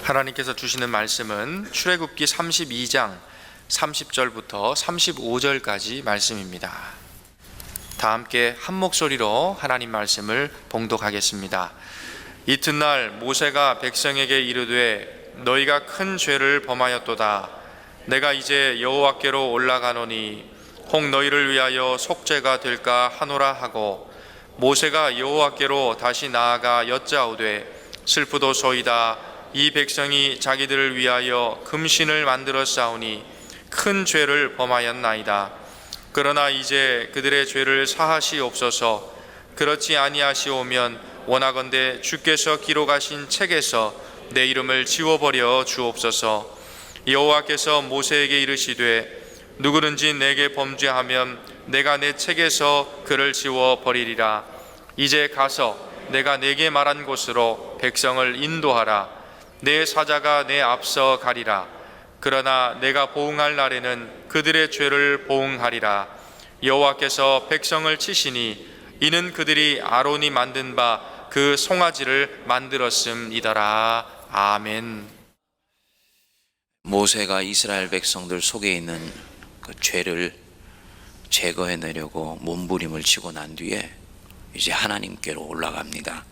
하나님께서 주시는 말씀은 출애굽기 32장 30절부터 35절까지 말씀입니다. 다 함께 한 목소리로 하나님 말씀을 봉독하겠습니다. 이튿날 모세가 백성에게 이르되 너희가 큰 죄를 범하였도다. 내가 이제 여호와께로 올라가노니 혹 너희를 위하여 속죄가 될까 하노라 하고, 모세가 여호와께로 다시 나아가 여짜오되 슬프도소이다. 이 백성이 자기들을 위하여 금신을 만들어 싸우니 큰 죄를 범하였나이다. 그러나 이제 그들의 죄를 사하시옵소서. 그렇지 아니하시오면 원하건대 주께서 기록하신 책에서 내 이름을 지워버려 주옵소서. 여호와께서 모세에게 이르시되 누구든지 내게 범죄하면 내가 내 책에서 그를 지워버리리라. 이제 가서 내가 내게 말한 곳으로 백성을 인도하라. 내 사자가 내 앞서 가리라. 그러나 내가 보응할 날에는 그들의 죄를 보응하리라. 여호와께서 백성을 치시니 이는 그들이 아론이 만든 바 그 송아지를 만들었음이더라. 아멘. 모세가 이스라엘 백성들 속에 있는 그 죄를 제거해내려고 몸부림을 치고 난 뒤에 이제 하나님께로 올라갑니다.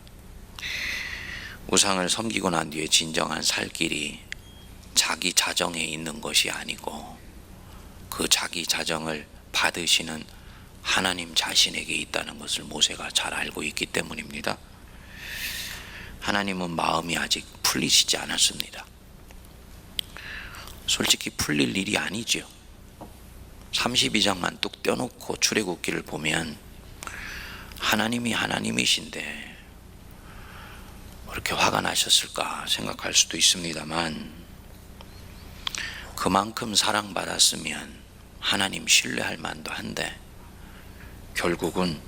우상을 섬기고 난 뒤에 진정한 살 길이 자기 자정에 있는 것이 아니고 그 자기 자정을 받으시는 하나님 자신에게 있다는 것을 모세가 잘 알고 있기 때문입니다. 하나님은 마음이 아직 풀리시지 않았습니다. 솔직히 풀릴 일이 아니죠. 32장만 뚝 떼어놓고 출애굽기를 보면 하나님이 하나님이신데 그렇게 화가 나셨을까 생각할 수도 있습니다만, 그만큼 사랑받았으면 하나님 신뢰할 만도 한데 결국은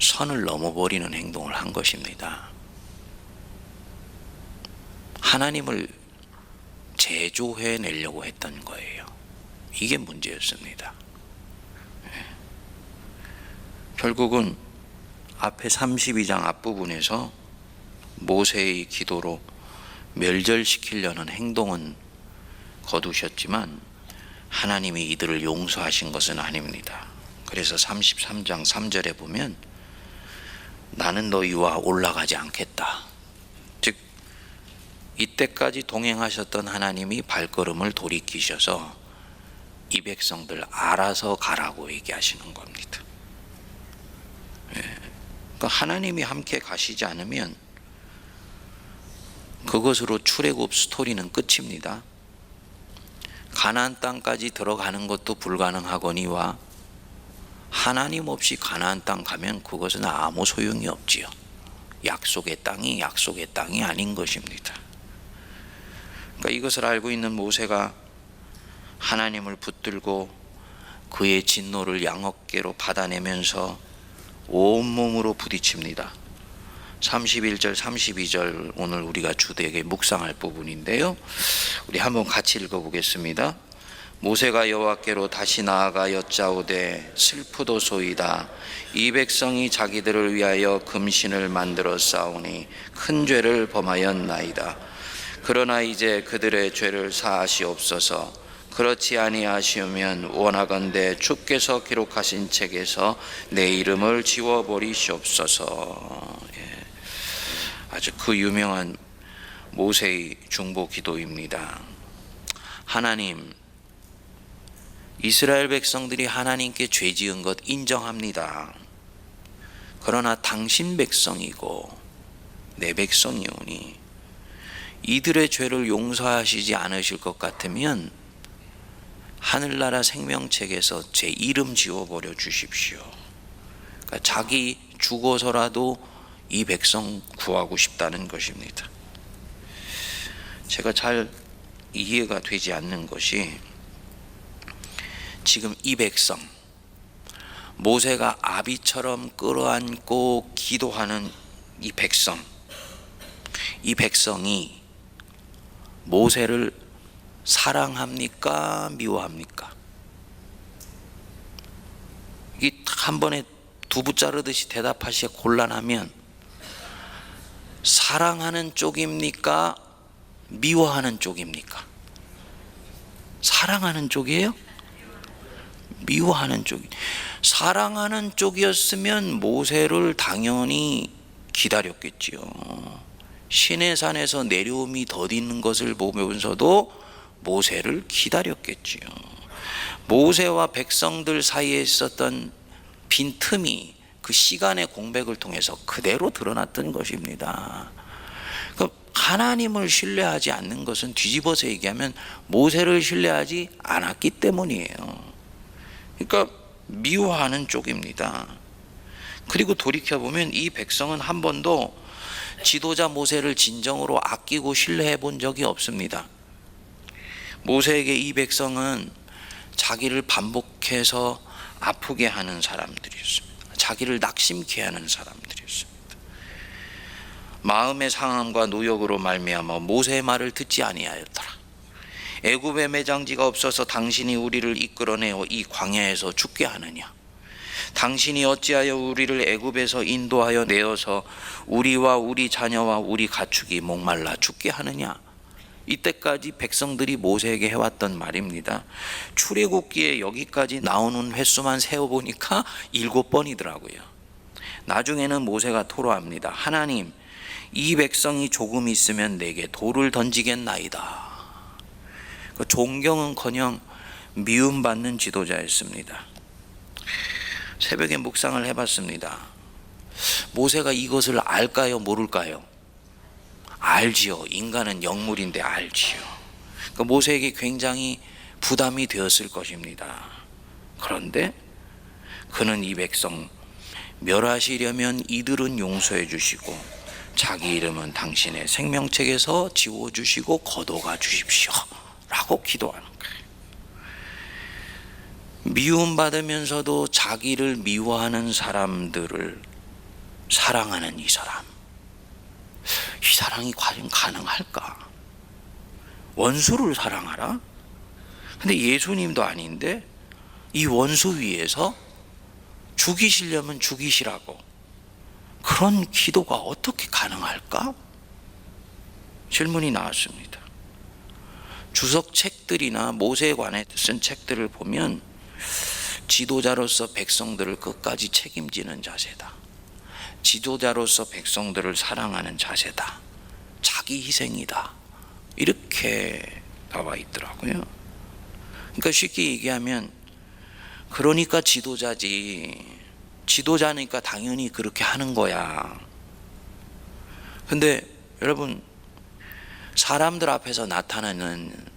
선을 넘어버리는 행동을 한 것입니다. 하나님을 제조해내려고 했던 거예요. 이게 문제였습니다. 결국은 앞에 32장 앞부분에서 모세의 기도로 멸절시키려는 행동은 거두셨지만 하나님이 이들을 용서하신 것은 아닙니다. 그래서 33장 3절에 보면 나는 너희와 올라가지 않겠다. 즉 이때까지 동행하셨던 하나님이 발걸음을 돌이키셔서 이 백성들 알아서 가라고 얘기하시는 겁니다. 그러니까 하나님이 함께 가시지 않으면 그것으로 출애굽 스토리는 끝입니다. 가나안 땅까지 들어가는 것도 불가능하거니와 하나님 없이 가나안 땅 가면 그것은 아무 소용이 없지요. 약속의 땅이 약속의 땅이 아닌 것입니다. 그러니까 이것을 알고 있는 모세가 하나님을 붙들고 그의 진노를 양어깨로 받아내면서 온몸으로 부딪힙니다. 31절 32절 오늘 우리가 주되게 묵상할 부분인데요, 우리 한번 같이 읽어보겠습니다. 모세가 여호와께로 다시 나아가 여짜오되 슬프도소이다. 이 백성이 자기들을 위하여 금신을 만들어 싸우니 큰 죄를 범하였나이다. 그러나 이제 그들의 죄를 사하시옵소서. 그렇지 아니하시면 원하건대 주께서 기록하신 책에서 내 이름을 지워버리시옵소서. 아주 그 유명한 모세의 중보 기도입니다. 하나님, 이스라엘 백성들이 하나님께 죄 지은 것 인정합니다. 그러나 당신 백성이고 내 백성이오니 이들의 죄를 용서하시지 않으실 것 같으면 하늘나라 생명책에서 제 이름 지워버려 주십시오. 그러니까 자기 죽어서라도 이 백성 구하고 싶다는 것입니다. 제가 잘 이해가 되지 않는 것이, 지금 이 백성, 모세가 아비처럼 끌어안고 기도하는 이 백성이 모세를 사랑합니까? 미워합니까? 이 한 번에 두부 자르듯이 대답하시기가 곤란하면 사랑하는 쪽입니까? 미워하는 쪽입니까? 사랑하는 쪽이에요? 미워하는 쪽. 사랑하는 쪽이었으면 모세를 당연히 기다렸겠지요. 시내산에서 내려옴이 더디는 것을 보면서도 모세를 기다렸겠지요. 모세와 백성들 사이에 있었던 빈틈이 그 시간의 공백을 통해서 그대로 드러났던 것입니다. 하나님을 신뢰하지 않는 것은 뒤집어서 얘기하면 모세를 신뢰하지 않았기 때문이에요. 그러니까 미워하는 쪽입니다. 그리고 돌이켜보면 이 백성은 한 번도 지도자 모세를 진정으로 아끼고 신뢰해 본 적이 없습니다. 모세에게 이 백성은 자기를 반복해서 아프게 하는 사람들이었습니다. 자기를 낙심케 하는 사람들이었습니다. 마음의 상함과 노역으로 말미암아 모세의 말을 듣지 아니하였더라. 애굽에 매장지가 없어서 당신이 우리를 이끌어내어 이 광야에서 죽게 하느냐? 당신이 어찌하여 우리를 애굽에서 인도하여 내어서 우리와 우리 자녀와 우리 가축이 목말라 죽게 하느냐? 이때까지 백성들이 모세에게 해왔던 말입니다. 출애굽기에 여기까지 나오는 횟수만 세어보니까 7번이더라고요. 나중에는 모세가 토로합니다. 하나님, 이 백성이 조금 있으면 내게 돌을 던지겠나이다. 존경은커녕 미움받는 지도자였습니다. 새벽에 묵상을 해봤습니다. 모세가 이것을 알까요? 모를까요? 알지요. 인간은 영물인데 알지요. 모세에게 굉장히 부담이 되었을 것입니다. 그런데 그는 이 백성 멸하시려면 이들은 용서해 주시고 자기 이름은 당신의 생명책에서 지워주시고 거둬가 주십시오 라고 기도하는 거예요. 미움받으면서도 자기를 미워하는 사람들을 사랑하는 이 사람, 이 사랑이 과연 가능할까? 원수를 사랑하라? 근데 예수님도 아닌데 이 원수 위에서 죽이시려면 죽이시라고, 그런 기도가 어떻게 가능할까? 질문이 나왔습니다. 주석 책들이나 모세에 관해 쓴 책들을 보면 지도자로서 백성들을 끝까지 책임지는 자세다, 지도자로서 백성들을 사랑하는 자세다, 자기 희생이다, 이렇게 나와 있더라고요. 그러니까 쉽게 얘기하면, 그러니까 지도자지, 지도자니까 당연히 그렇게 하는 거야. 근데 여러분, 사람들 앞에서 나타나는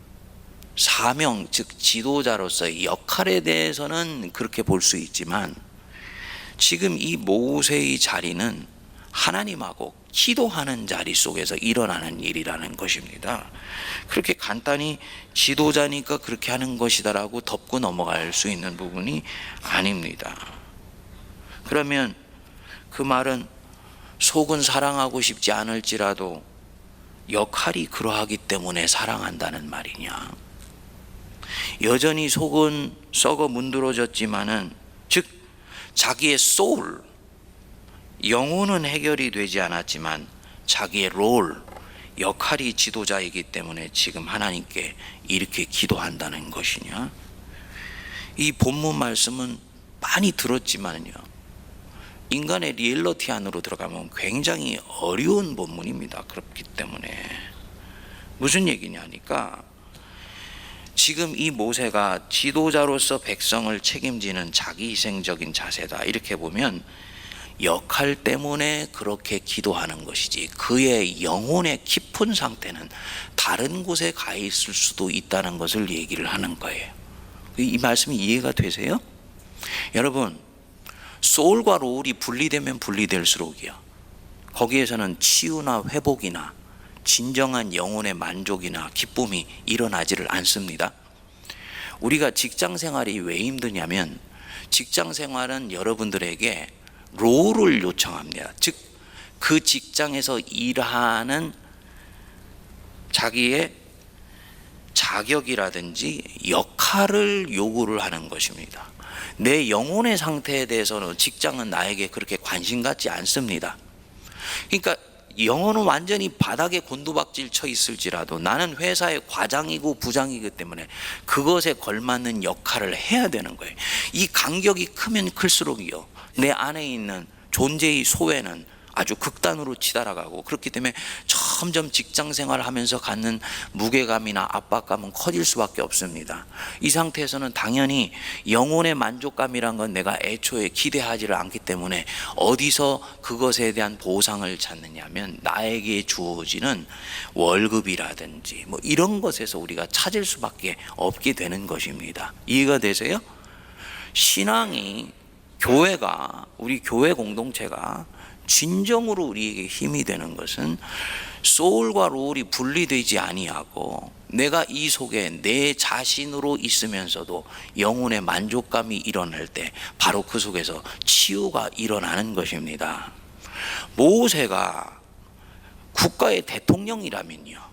사명, 즉 지도자로서의 역할에 대해서는 그렇게 볼 수 있지만, 지금 이 모세의 자리는 하나님하고 기도하는 자리 속에서 일어나는 일이라는 것입니다. 그렇게 간단히 지도자니까 그렇게 하는 것이다라고 덮고 넘어갈 수 있는 부분이 아닙니다. 그러면 그 말은 속은 사랑하고 싶지 않을지라도 역할이 그러하기 때문에 사랑한다는 말이냐? 여전히 속은 썩어 문드러졌지만은, 즉 자기의 소울, 영혼은 해결이 되지 않았지만 자기의 롤, 역할이 지도자이기 때문에 지금 하나님께 이렇게 기도한다는 것이냐? 이 본문 말씀은 많이 들었지만요, 인간의 리얼리티 안으로 들어가면 굉장히 어려운 본문입니다. 그렇기 때문에 무슨 얘기냐니까, 지금 이 모세가 지도자로서 백성을 책임지는 자기 희생적인 자세다, 이렇게 보면 역할 때문에 그렇게 기도하는 것이지, 그의 영혼의 깊은 상태는 다른 곳에 가 있을 수도 있다는 것을 얘기를 하는 거예요. 이 말씀이 이해가 되세요? 여러분, 소울과 롤이 분리되면 분리될수록이요, 거기에서는 치유나 회복이나 진정한 영혼의 만족이나 기쁨이 일어나지를 않습니다. 우리가 직장 생활이 왜 힘드냐면, 직장 생활은 여러분들에게 롤을 요청합니다. 즉 그 직장에서 일하는 자기의 자격이라든지 역할을 요구를 하는 것입니다. 내 영혼의 상태에 대해서는 직장은 나에게 그렇게 관심 갖지 않습니다. 그러니까 영혼은 완전히 바닥에 곤두박질 쳐 있을지라도 나는 회사의 과장이고 부장이기 때문에 그것에 걸맞는 역할을 해야 되는 거예요. 이 간격이 크면 클수록이요, 내 안에 있는 존재의 소외는 아주 극단으로 치달아가고, 그렇기 때문에 점점 직장 생활을 하면서 갖는 무게감이나 압박감은 커질 수밖에 없습니다. 이 상태에서는 당연히 영혼의 만족감이란 건 내가 애초에 기대하지를 않기 때문에 어디서 그것에 대한 보상을 찾느냐면 나에게 주어지는 월급이라든지 뭐 이런 것에서 우리가 찾을 수밖에 없게 되는 것입니다. 이해가 되세요? 신앙이, 교회가, 우리 교회 공동체가 진정으로 우리에게 힘이 되는 것은 소울과 롤이 분리되지 아니하고 내가 이 속에 내 자신으로 있으면서도 영혼의 만족감이 일어날 때 바로 그 속에서 치유가 일어나는 것입니다. 모세가 국가의 대통령이라면요,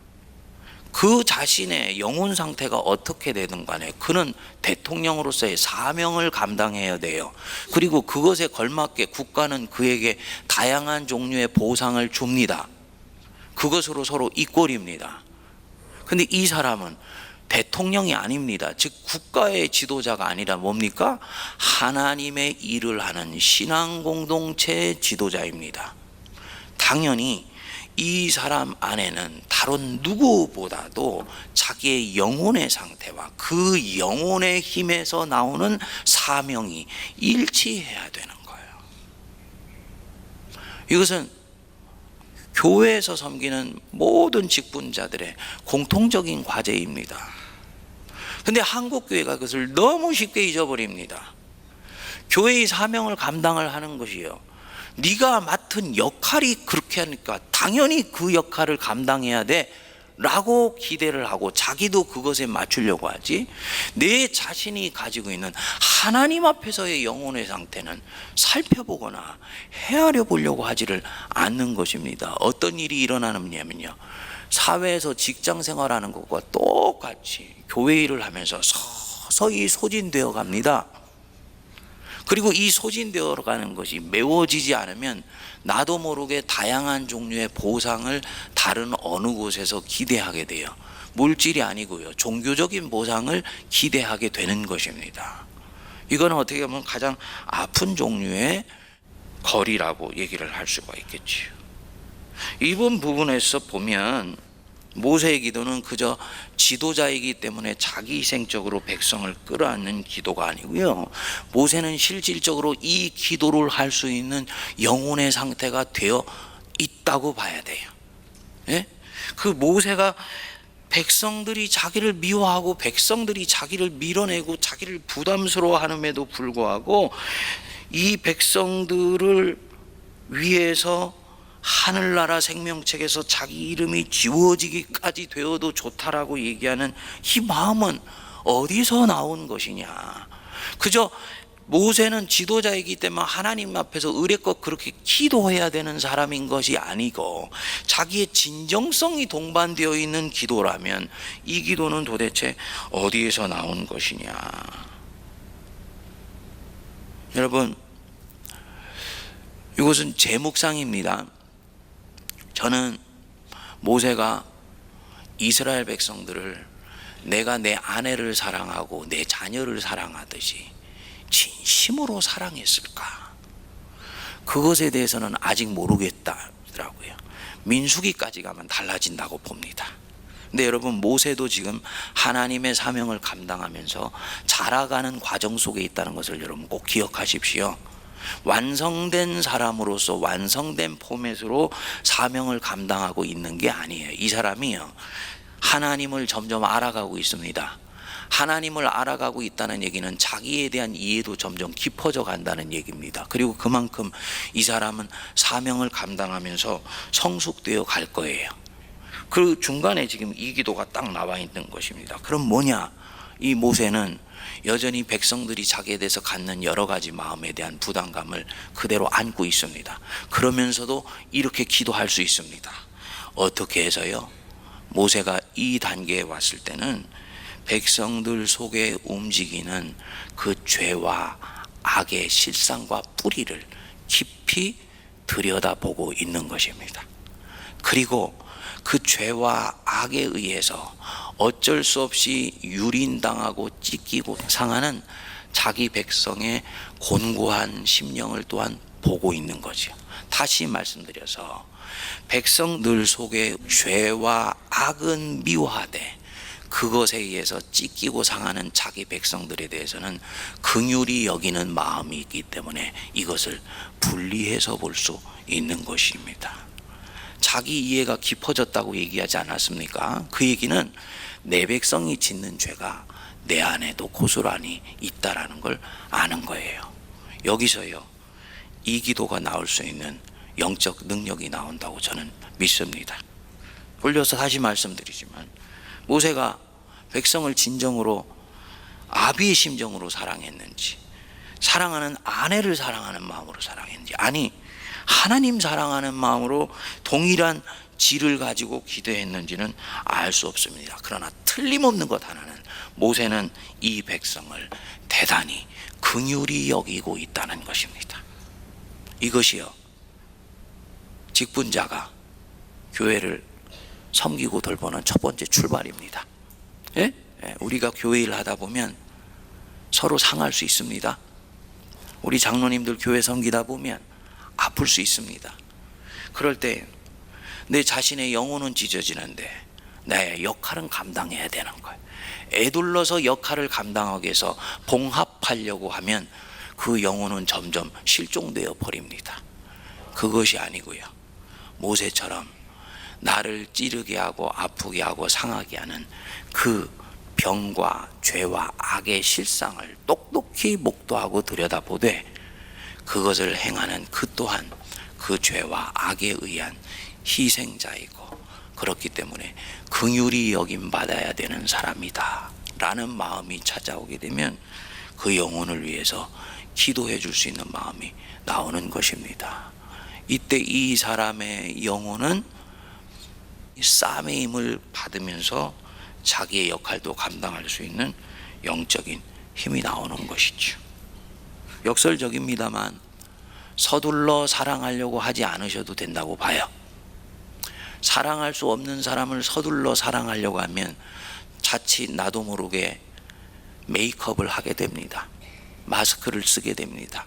그 자신의 영혼 상태가 어떻게 되든 간에 그는 대통령으로서의 사명을 감당해야 돼요. 그리고 그것에 걸맞게 국가는 그에게 다양한 종류의 보상을 줍니다. 그것으로 서로 이꼴입니다. 근데 이 사람은 대통령이 아닙니다. 즉 국가의 지도자가 아니라 뭡니까? 하나님의 일을 하는 신앙 공동체의 지도자입니다. 당연히 이 사람 안에는 다른 누구보다도 자기의 영혼의 상태와 그 영혼의 힘에서 나오는 사명이 일치해야 되는 거예요. 이것은 교회에서 섬기는 모든 직분자들의 공통적인 과제입니다. 그런데 한국교회가 그것을 너무 쉽게 잊어버립니다. 교회의 사명을 감당을 하는 것이요, 네가 맡은 역할이 그렇게 하니까 당연히 그 역할을 감당해야 돼 라고 기대를 하고 자기도 그것에 맞추려고 하지, 내 자신이 가지고 있는 하나님 앞에서의 영혼의 상태는 살펴보거나 헤아려 보려고 하지를 않는 것입니다. 어떤 일이 일어나느냐면요, 사회에서 직장 생활하는 것과 똑같이 교회 일을 하면서 서서히 소진되어 갑니다. 그리고 이 소진되어 가는 것이 메워지지 않으면 나도 모르게 다양한 종류의 보상을 다른 어느 곳에서 기대하게 돼요. 물질이 아니고요, 종교적인 보상을 기대하게 되는 것입니다. 이거는 어떻게 보면 가장 아픈 종류의 거리라고 얘기를 할 수가 있겠지요. 이번 부분에서 보면 모세의 기도는 그저 지도자이기 때문에 자기희생적으로 백성을 끌어안는 기도가 아니고요, 모세는 실질적으로 이 기도를 할 수 있는 영혼의 상태가 되어 있다고 봐야 돼요. 예? 그 모세가 백성들이 자기를 미워하고 백성들이 자기를 밀어내고 자기를 부담스러워함에도 불구하고 이 백성들을 위해서 하늘나라 생명책에서 자기 이름이 지워지기까지 되어도 좋다라고 얘기하는 이 마음은 어디서 나온 것이냐. 그저 모세는 지도자이기 때문에 하나님 앞에서 의례껏 그렇게 기도해야 되는 사람인 것이 아니고 자기의 진정성이 동반되어 있는 기도라면 이 기도는 도대체 어디에서 나온 것이냐. 여러분, 이것은 제 묵상입니다. 저는 모세가 이스라엘 백성들을 내가 내 아내를 사랑하고 내 자녀를 사랑하듯이 진심으로 사랑했을까? 그것에 대해서는 아직 모르겠다더라고요. 민수기까지 가면 달라진다고 봅니다. 근데 여러분, 모세도 지금 하나님의 사명을 감당하면서 자라가는 과정 속에 있다는 것을 여러분 꼭 기억하십시오. 완성된 사람으로서 완성된 포맷으로 사명을 감당하고 있는 게 아니에요. 이 사람이요, 하나님을 점점 알아가고 있습니다. 하나님을 알아가고 있다는 얘기는 자기에 대한 이해도 점점 깊어져 간다는 얘기입니다. 그리고 그만큼 이 사람은 사명을 감당하면서 성숙되어 갈 거예요. 그 중간에 지금 이 기도가 딱 나와 있는 것입니다. 그럼 뭐냐? 이 모세는 여전히 백성들이 자기에 대해서 갖는 여러 가지 마음에 대한 부담감을 그대로 안고 있습니다. 그러면서도 이렇게 기도할 수 있습니다. 어떻게 해서요? 모세가 이 단계에 왔을 때는 백성들 속에 움직이는 그 죄와 악의 실상과 뿌리를 깊이 들여다보고 있는 것입니다. 그리고 그 죄와 악에 의해서 어쩔 수 없이 유린당하고 찢기고 상하는 자기 백성의 곤고한 심령을 또한 보고 있는 거죠. 다시 말씀드려서 백성들 속에 죄와 악은 미워하되 그것에 의해서 찢기고 상하는 자기 백성들에 대해서는 긍휼히 여기는 마음이 있기 때문에 이것을 분리해서 볼 수 있는 것입니다. 자기 이해가 깊어졌다고 얘기하지 않았습니까? 그 얘기는 내 백성이 짓는 죄가 내 안에도 고스란히 있다라는 걸 아는 거예요. 여기서요, 이 기도가 나올 수 있는 영적 능력이 나온다고 저는 믿습니다. 올려서 다시 말씀드리지만 모세가 백성을 진정으로 아비의 심정으로 사랑했는지, 사랑하는 아내를 사랑하는 마음으로 사랑했는지, 아니 하나님 사랑하는 마음으로 동일한 질을 가지고 기도했는지는 알 수 없습니다. 그러나 틀림없는 것 하나는 모세는 이 백성을 대단히 긍휼히 여기고 있다는 것입니다. 이것이요, 직분자가 교회를 섬기고 돌보는 첫 번째 출발입니다. 예? 우리가 교회 일 하다 보면 서로 상할 수 있습니다. 우리 장로님들 교회 섬기다 보면 아플 수 있습니다. 그럴 때 내 자신의 영혼은 찢어지는데 내 역할은 감당해야 되는 거예요. 애둘러서 역할을 감당하기 위해서 봉합하려고 하면 그 영혼은 점점 실종되어 버립니다. 그것이 아니고요, 모세처럼 나를 찌르게 하고 아프게 하고 상하게 하는 그 병과 죄와 악의 실상을 똑똑히 목도하고 들여다보되 그것을 행하는 그 또한 그 죄와 악에 의한 희생자이고, 그렇기 때문에 긍휼히 여김 받아야 되는 사람이다 라는 마음이 찾아오게 되면 그 영혼을 위해서 기도해 줄 수 있는 마음이 나오는 것입니다. 이때 이 사람의 영혼은 쌈의 힘을 받으면서 자기의 역할도 감당할 수 있는 영적인 힘이 나오는 것이죠. 역설적입니다만 서둘러 사랑하려고 하지 않으셔도 된다고 봐요. 사랑할 수 없는 사람을 서둘러 사랑하려고 하면 자칫 나도 모르게 메이크업을 하게 됩니다. 마스크를 쓰게 됩니다.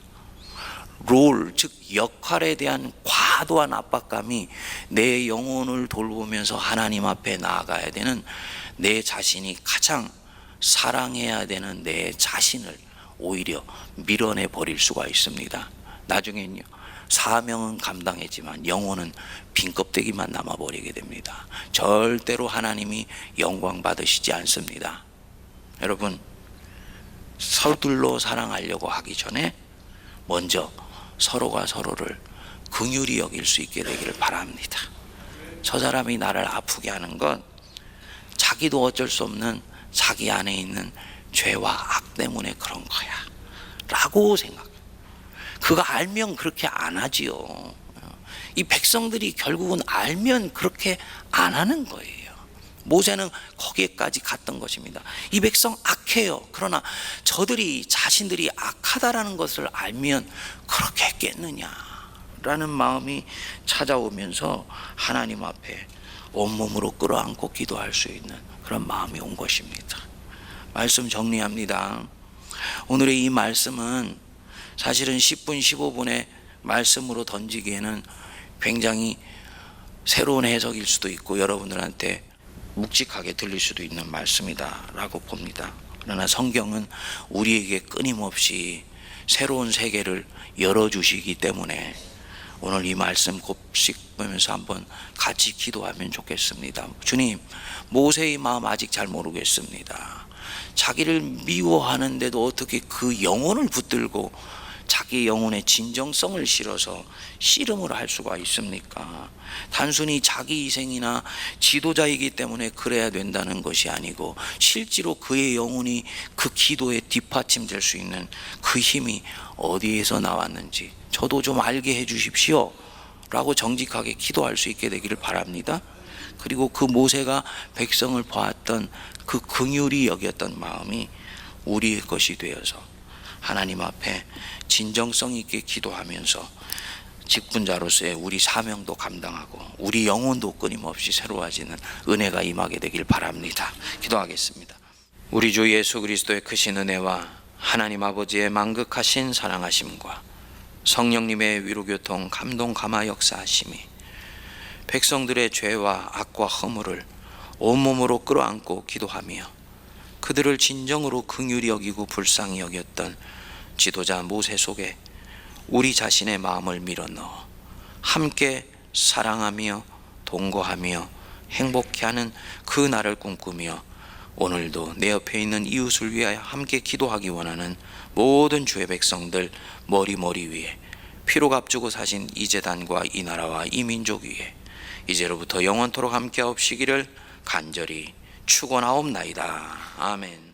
롤, 즉 역할에 대한 과도한 압박감이 내 영혼을 돌보면서 하나님 앞에 나아가야 되는 내 자신이 가장 사랑해야 되는 내 자신을 오히려 밀어내 버릴 수가 있습니다. 나중엔요, 사명은 감당했지만 영혼은 빈 껍데기만 남아버리게 됩니다. 절대로 하나님이 영광 받으시지 않습니다. 여러분, 서둘러 사랑하려고 하기 전에 먼저 서로가 서로를 긍휼히 여길 수 있게 되기를 바랍니다. 저 사람이 나를 아프게 하는 건 자기도 어쩔 수 없는 자기 안에 있는 죄와 악 때문에 그런 거야 라고 생각해요. 그거 알면 그렇게 안 하지요. 이 백성들이 결국은 알면 그렇게 안 하는 거예요. 모세는 거기에까지 갔던 것입니다. 이 백성 악해요. 그러나 저들이 자신들이 악하다라는 것을 알면 그렇게 했겠느냐라는 마음이 찾아오면서 하나님 앞에 온몸으로 끌어안고 기도할 수 있는 그런 마음이 온 것입니다. 말씀 정리합니다. 오늘의 이 말씀은 사실은 10분 15분의 말씀으로 던지기에는 굉장히 새로운 해석일 수도 있고 여러분들한테 묵직하게 들릴 수도 있는 말씀이다 라고 봅니다. 그러나 성경은 우리에게 끊임없이 새로운 세계를 열어주시기 때문에 오늘 이 말씀 곱씹으면서 한번 같이 기도하면 좋겠습니다. 주님, 모세의 마음 아직 잘 모르겠습니다. 자기를 미워하는데도 어떻게 그 영혼을 붙들고 자기 영혼의 진정성을 실어서 씨름을 할 수가 있습니까? 단순히 자기 희생이나 지도자이기 때문에 그래야 된다는 것이 아니고 실제로 그의 영혼이 그 기도에 뒷받침될 수 있는 그 힘이 어디에서 나왔는지 저도 좀 알게 해 주십시오 라고 정직하게 기도할 수 있게 되기를 바랍니다. 그리고 그 모세가 백성을 보았던 그 긍휼히 여겼던 마음이 우리의 것이 되어서 하나님 앞에 진정성 있게 기도하면서 직분자로서의 우리 사명도 감당하고 우리 영혼도 끊임없이 새로워지는 은혜가 임하게 되길 바랍니다. 기도하겠습니다. 우리 주 예수 그리스도의 크신 은혜와 하나님 아버지의 만극하신 사랑하심과 성령님의 위로교통 감동 감화 역사하심이 백성들의 죄와 악과 허물을 온몸으로 끌어안고 기도하며 그들을 진정으로 긍휼히 여기고 불쌍히 여겼던 지도자 모세 속에 우리 자신의 마음을 밀어넣어 함께 사랑하며 동거하며 행복해하는 그 날을 꿈꾸며 오늘도 내 옆에 있는 이웃을 위하여 함께 기도하기 원하는 모든 주의 백성들 머리 위에 피로 값주고 사신 이 제단과 이 나라와 이 민족 위에 이제로부터 영원토록 함께하옵시기를 간절히 축원하옵나이다. 아멘.